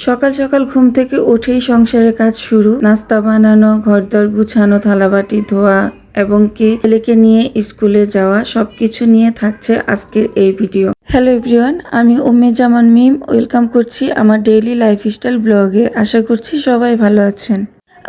সকাল সকাল ঘুম থেকে উঠেই সংসারের কাজ শুরু। নাস্তা বানানো, ঘরদোর গুছানো, থালাবাটি ধোয়া এবং কি ছেলেকে নিয়ে স্কুলে যাওয়া, সবকিছু নিয়ে থাকছে আজকের এই ভিডিও। হ্যালো এভরিওয়ান, আমি উম্মে জামান মিম ওয়েলকাম করছি আমার ডেইলি লাইফস্টাইল ব্লগে। আশা করছি সবাই ভালো আছেন।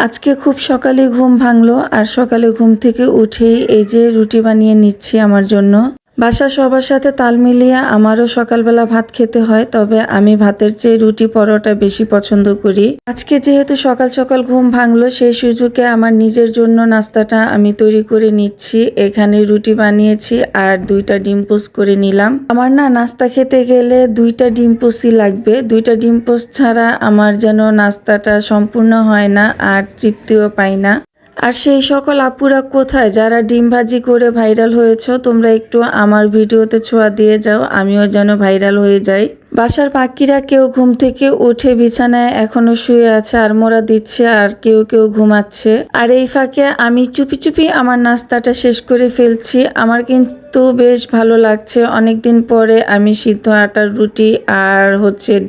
আজকে খুব সকালে ঘুম ভাঙলো আর সকালে ঘুম থেকে উঠেই এই যে রুটি বানিয়ে নিচ্ছি আমার জন্য। বাসার সবার সাথে তাল মিলিয়ে আমারও সকালবেলা ভাত খেতে হয়, তবে আমি ভাতের চেয়ে রুটি পরোটা বেশি পছন্দ করি। আজকে যেহেতু সকাল সকাল ঘুম ভাঙলো, সেই সুযোগে আমার নিজের জন্য নাস্তাটা আমি তৈরি করে নিচ্ছি। এখানে রুটি বানিয়েছি আর 2টা ডিম পোস্ট করে নিলাম। আমার না নাস্তা খেতে গেলে 2টা ডিম পোস্টই লাগবে। 2টা ডিম পোস্ট ছাড়া আমার যেন নাস্তাটা সম্পূর্ণ হয় না আর তৃপ্তিও পাই না। আর সেই সকল আপুরা কোথায় যারা ডিম ভাজি করে ভাইরাল হয়েছো, তোমরা একটু আমার ভিডিওতে ছোঁয়া দিয়ে যাও, আমিও যেন ভাইরাল হয়ে যাই। বাসার পাখিরা কেউ ঘুম থেকে উঠে বিছানায় এখনো শুয়ে আছে আর মোরা দিচ্ছে, আর কেউ কেউ ঘুমাচ্ছে। আর এই ফাঁকে আমি চুপি চুপি আমার নাস্তাটা শেষ করে ফেলছি। আমার কিন্তু বেশ ভালো লাগছে, অনেকদিন পরে আমি সিদ্ধ আটার রুটি আর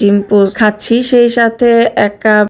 ডিম পোস্ট খাচ্ছি। সেই সাথে 1 কাপ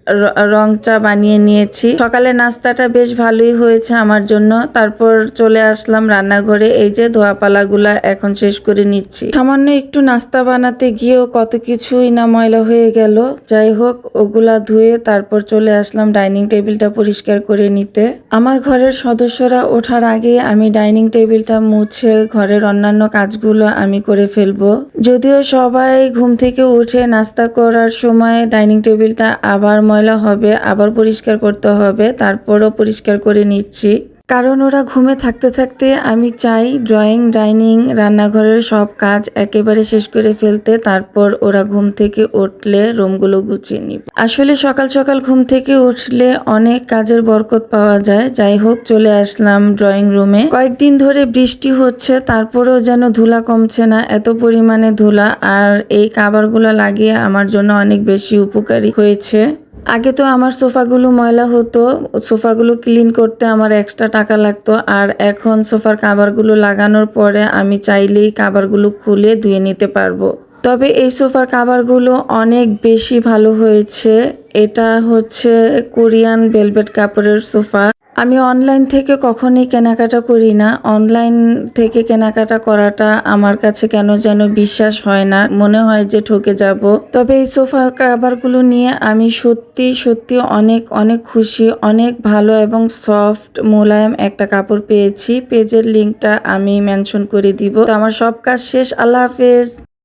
রং চা বানিয়ে নিয়েছি। সকালে নাস্তাটা বেশ ভালোই হয়েছে আমার জন্য। তারপর চলে আসলাম রান্নাঘরে। এই যে ধোয়াপালাগুলা এখন শেষ করে নিচ্ছি। সামান্য একটু নাস্তা বানাতে গিয়েও কত কিছুই না ময়লা হয়ে গেল। যাই হোক, ওগুলা ধুয়ে তারপর চলে আসলাম ডাইনিং টেবিলটা পরিষ্কার করে নিতে। আমার ঘরের সদস্যরা ওঠার আগে আমি ডাইনিং টেবিলটা মুছে ঘরের অন্যান্য কাজগুলো আমি করে ফেলবো। যদিও সবাই ঘুম থেকে উঠে নাস্তা করার সময় ডাইনিং টেবিলটা আবার ময়লা হবে, আবার পরিষ্কার করতে হবে, তারপরও পরিষ্কার করে নিচ্ছি। কারণ ওরা ঘুমে থাকতে থাকতে আমি চাই ড্রয়িং, ডাইনিং, রান্নাঘরের সব কাজ একেবারে শেষ করে ফেলতে। তারপর ওরা ঘুম থেকে উঠলে রুমগুলো গুছিয়ে নিব। আসলে সকাল সকাল ঘুম থেকে উঠলে অনেক কাজের বরকত পাওয়া যায়। যাই হোক, চলে আসলাম ড্রয়িং রুমে। কয়েকদিন ধরে বৃষ্টি হচ্ছে, তারপরেও যেন ধুলা কমছে না, এত পরিমাণে ধুলা। আর এই কাভারগুলো লাগিয়ে আমার জন্য অনেক বেশি উপকারী হয়েছে। আগে তো আমার সোফাগুলো ময়লা হতো, সোফাগুলো ক্লিন করতে আমার এক্সট্রা টাকা লাগতো। আর এখন সোফার কাভারগুলো লাগানোর পরে আমি চাইলেই কাভারগুলো খুলে ধুয়ে নিতে পারবো। তবে এই সোফার কাভারগুলো অনেক বেশি ভালো হয়েছে। এটা কোরিয়ান ভেলভেট কাপড়ের সোফা। আমি অনলাইন থেকে কখনোই কেনাকাটা করি না। অনলাইন থেকে কেনাকাটা করাটা আমার কাছে কেন যেন বিশ্বাস হয় না, মনে হয় যে ঠকে যাব। তবে এই সোফা কাভারগুলো নিয়ে আমি সত্যি সত্যি অনেক অনেক খুশি। অনেক ভালো এবং সফট মোলায়েম একটা কাপড় পেয়েছি। পেজের লিঙ্কটা আমি মেনশন করে দিব। তো আমার সব কাজ শেষ। আল্লাহ হাফেজ।